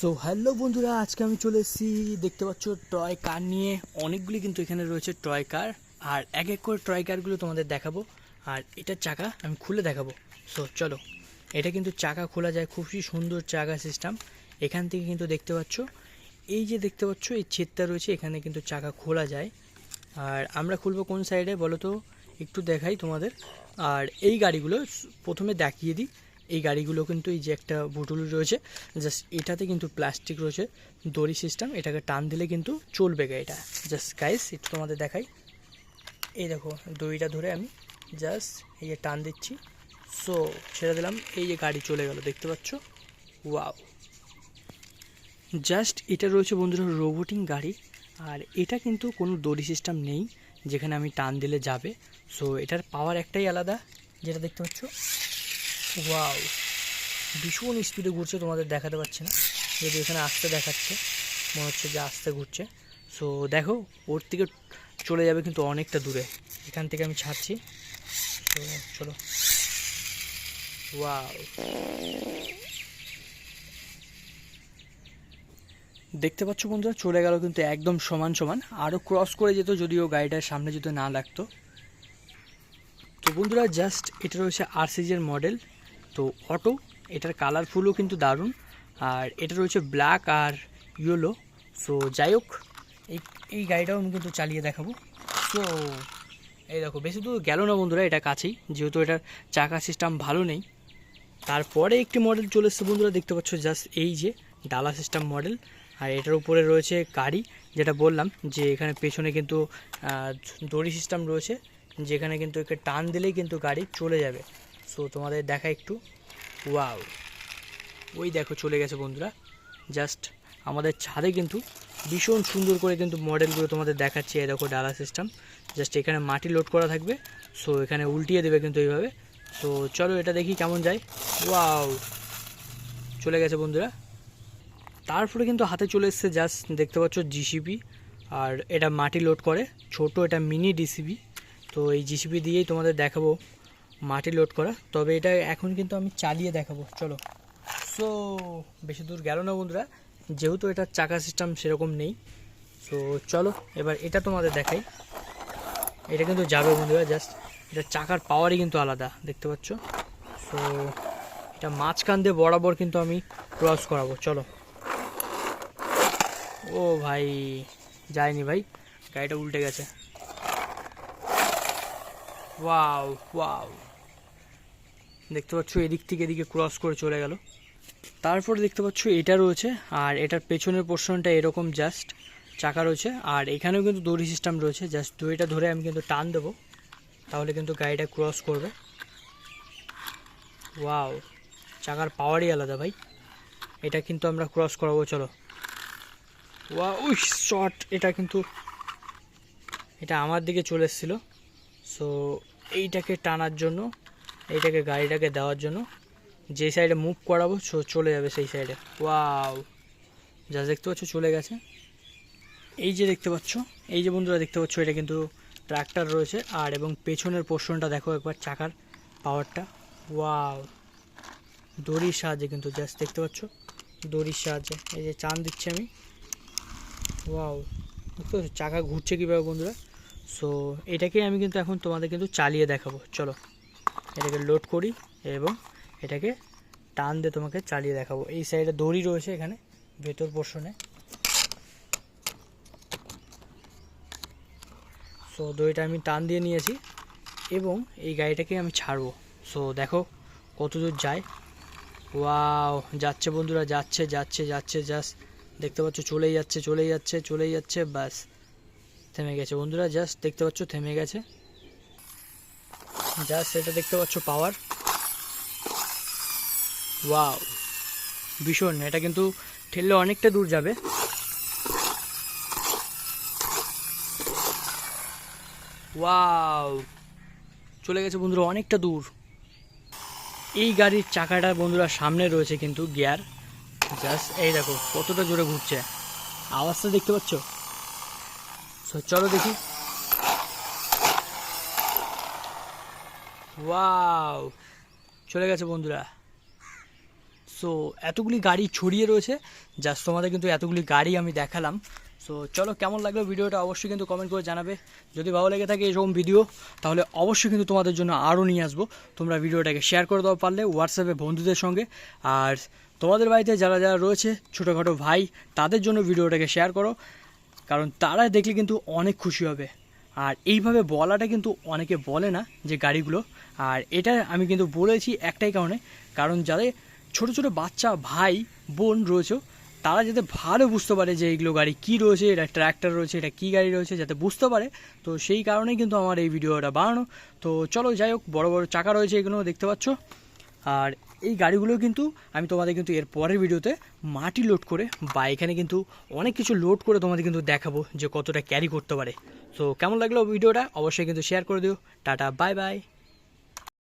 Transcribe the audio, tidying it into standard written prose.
So hello বন্ধুরা, আজকে আমি চলে এসেছি। দেখতে পাচ্ছ টয় কার নিয়ে অনেকগুলি কিন্তু এখানে রয়েছে টয় কার। আর এক এক করে টয় কারগুলো তোমাদের দেখাবো। আর এটার চাকা আমি খুলে দেখাবো। সো চলো, এটা কিন্তু চাকা খোলা যায়, খুবই সুন্দর চাকা সিস্টেম। এখান থেকে কিন্তু দেখতে পাচ্ছ, এই যে দেখতে পাচ্ছ এই ছেদটা রয়েছে, এখানে কিন্তু চাকা খোলা যায়। আর আমরা খুলবো কোন সাইডে বলো তো, একটু দেখাই তোমাদের। আর এই গাড়িগুলো প্রথমে দেখিয়ে দিই। এই গাড়িগুলো কিন্তু এই যে একটা বুটুল রয়েছে, জাস্ট এটাতে কিন্তু প্লাস্টিক রয়েছে, দড়ি সিস্টেম। এটাকে টান দিলে কিন্তু চলবে গাড়িটা। জাস্ট গাইস একটু তোমাদের দেখাই। এই দেখো, দড়িটা ধরে আমি জাস্ট এই যে টান দিচ্ছি। সো ছেড়ে দিলাম, এই যে গাড়ি চলে গেল, দেখতে পাচ্ছ। ওয়াও, জাস্ট এটা রয়েছে বন্ধুরা রোবোটিং গাড়ি। আর এটা কিন্তু কোনো দড়ি সিস্টেম নেই যেখানে আমি টান দিলে যাবে। সো এটার পাওয়ার একটাই আলাদা, যেটা দেখতে পাচ্ছ। ওয়াও, ভীষণ স্পিডে ঘুরছে, তোমাদের দেখাতে পারছি না, যদি এখানে আস্তে দেখাচ্ছে, মনে হচ্ছে যে আস্তে ঘুরছে। সো দেখো, ওর থেকে চলে যাবে কিন্তু অনেকটা দূরে। এখান থেকে আমি ছাড়ছি। তো চলো। ওয়াও, দেখতে পাচ্ছ বন্ধুরা, চলে গেল কিন্তু একদম সমান সমান। আরও ক্রস করে যেত যদিও গাড়িটার সামনে যদি না লাগতো। তো বন্ধুরা জাস্ট এটা রয়েছে আর সিজের মডেল, তো অটো। এটার কালারফুলও কিন্তু দারুণ। আর এটা রয়েছে ব্ল্যাক আর ইয়েলো। সো যাই হোক, এই গাড়িটাও আমি কিন্তু চালিয়ে দেখাবো। সো এই দেখো, বেশি দূর গেল না বন্ধুরা, এটা কাছেই, যেহেতু এটার চাকা সিস্টেম ভালো নেই। তারপরে একটি মডেল চলে এসছে বন্ধুরা, দেখতে পাচ্ছ জাস্ট এই যে ডালা সিস্টেম মডেল। আর এটার উপরে রয়েছে গাড়ি, যেটা বললাম যে এখানে পেছনে কিন্তু দড়ি সিস্টেম রয়েছে, যেখানে কিন্তু একে টান দিলেই কিন্তু গাড়ি চলে যাবে। সো তোমাদের দেখা একটু। ওয়াও, ওই দেখো চলে গেছে বন্ধুরা। জাস্ট আমাদের ছাদে কিন্তু ভীষণ সুন্দর করে কিন্তু মডেলগুলো তোমাদের দেখাচ্ছি। এই দেখো ডালা সিস্টেম, জাস্ট এখানে মাটি লোড করা থাকবে। সো এখানে উল্টিয়ে দেবে কিন্তু এইভাবে। তো চলো এটা দেখি কেমন যায়। ওয়াও, চলে গেছে বন্ধুরা। তারপরে কিন্তু হাতে চলে এসছে জাস্ট দেখতে পাচ্ছ জিসিবি। আর এটা মাটি লোড করে, ছোট এটা মিনি ডিসিবি। তো এই জিসিবি দিয়েই তোমাদের দেখাবো মাটি লোড করা। তবে এটা এখন কিন্তু আমি চালিয়ে দেখাবো, চলো। সো বেশি দূর গেল না বন্ধুরা, যেহেতু এটার চাকা সিস্টেম সেরকম নেই। সো চলো এবার এটা তোমাদের দেখাই। এটা কিন্তু যাবে বন্ধুরা, জাস্ট এটার চাকার পাওয়ারই কিন্তু আলাদা, দেখতে পাচ্ছ। সো এটা মাঝখান দিয়ে বরাবর কিন্তু আমি ক্রস করাবো, চলো। ও ভাই, যায়নি ভাই, গাড়িটা উল্টে গেছে। ওয়াও ওয়াও, দেখতে পাচ্ছ এদিক থেকে এদিকে ক্রস করে চলে গেল। তারপরে দেখতে পাচ্ছ এটা রয়েছে, আর এটার পেছনের পোর্শনটা এরকম জাস্ট চাকা রয়েছে। আর এখানেও কিন্তু দড়ি সিস্টেম রয়েছে, জাস্ট দড়িটা ধরে আমি কিন্তু টান দেবো, তাহলে কিন্তু গাড়িটা ক্রস করবে। ওয়াও, চাকার পাওয়ারই আলাদা ভাই। এটা কিন্তু আমরা ক্রস করাবো, চলো। ওয়াও, উই শট, এটা কিন্তু এটা আমার দিকে চলে এসেছিলো। সো এইটাকে টানার জন্য, এইটাকে গাড়িটাকে দেওয়ার জন্য যে সাইডে মুভ করাবো চলে যাবে সেই সাইডে। ওয়াও, যা দেখতে পাচ্ছ চলে গেছে। এই যে দেখতে পাচ্ছ, এই যে বন্ধুরা দেখতে পাচ্ছ, এটা কিন্তু ট্রাক্টর রয়েছে। আর এবং পেছনের পোর্শনটা দেখো একবার, চাকার পাওয়ারটা। ওয়াও, দড়ির সাহায্যে কিন্তু জাস্ট দেখতে পাচ্ছ, দড়ির সাহায্যে এই যে টান দিচ্ছি আমি। ওয়াও, দেখতে পাচ্ছ চাকা ঘুরছে কীভাবে বন্ধুরা। সো এটাকে আমি কিন্তু এখন তোমাদের কিন্তু চালিয়ে দেখাবো, চলো। এটাকে লোড করি এবং এটাকে টান দিয়ে তোমাকে চালিয়ে দেখাবো। এই সাইডে দড়ি রয়েছে এখানে ভেতর পোর্শনে। সো দড়িটা আমি টান দিয়ে নিয়েছি এবং এই গাড়িটাকে আমি ছাড়বো। সো দেখো কত দূর যায়। ওয়াও, যাচ্ছে বন্ধুরা, যাচ্ছে যাচ্ছে যাচ্ছে, জাস্ট দেখতে পাচ্ছ চলেই যাচ্ছে চলেই যাচ্ছে চলেই যাচ্ছে, বাস থেমে গেছে বন্ধুরা। জাস্ট দেখতে পাচ্ছ থেমে গেছে, জাস্ট এটা দেখতে পাচ্ছ পাওয়ার। ওয়াও, ভীষণ, এটা কিন্তু ঠেললে অনেকটা দূর যাবে। ওয়াও, চলে গেছে বন্ধুরা অনেকটা দূর। এই গাড়ির চাকাটা বন্ধুরা সামনে রয়েছে কিন্তু গিয়ার, জাস্ট এই দেখো কতটা জোরে ঘুরছে, আওয়াজটা দেখতে পাচ্ছ। সো চলো দেখি। ওয়াও, চলে গেছে বন্ধুরা। সো এতগুলি গাড়ি ছড়িয়ে রয়েছে, জাস্ট তোমাদের কিন্তু এতগুলি গাড়ি আমি দেখালাম। সো চলো, কেমন লাগলো ভিডিওটা অবশ্যই কিন্তু কমেন্ট করে জানাবে। যদি ভালো লেগে থাকে এরকম ভিডিও, তাহলে অবশ্যই কিন্তু তোমাদের জন্য আরও নিয়ে আসবো। তোমরা ভিডিওটাকে শেয়ার করে দাও পারলে হোয়াটসঅ্যাপে বন্ধুদের সঙ্গে। আর তোমাদের বাড়িতে যারা যারা রয়েছে ছোটোখাটো ভাই, তাদের জন্য ভিডিওটাকে শেয়ার করো, কারণ তারা দেখলে কিন্তু অনেক খুশি হবে। আর এইভাবে বলাটা কিন্তু অনেকে বলে না যে গাড়িগুলো, আর এটা আমি কিন্তু বলেছি একটাই কারণে, কারণ যাদের ছোটো ছোটো বাচ্চা ভাই বোন রয়েছে, তারা যাতে ভালো বুঝতে পারে যে এইগুলো গাড়ি কী রয়েছে, এটা ট্র্যাক্টর রয়েছে, এটা কী গাড়ি রয়েছে, যাতে বুঝতে পারে। তো সেই কারণেই কিন্তু আমার এই ভিডিওটা বানানো। তো চলো, যাই হোক, বড় বড় চাকা রয়েছে, এগুলো দেখতে পাচ্ছ। আর এই গাড়িগুলো কিন্তু আমি তোমাদের কিন্তু এর পরের ভিডিওতে মাটি লোড করে বা এখানে কিন্তু অনেক কিছু লোড করে তোমাদের কিন্তু দেখাবো যে কতটা ক্যারি করতে পারে। তো কেমন লাগলো ভিডিওটা অবশ্যই কিন্তু শেয়ার করে দিও। Tata, bye bye.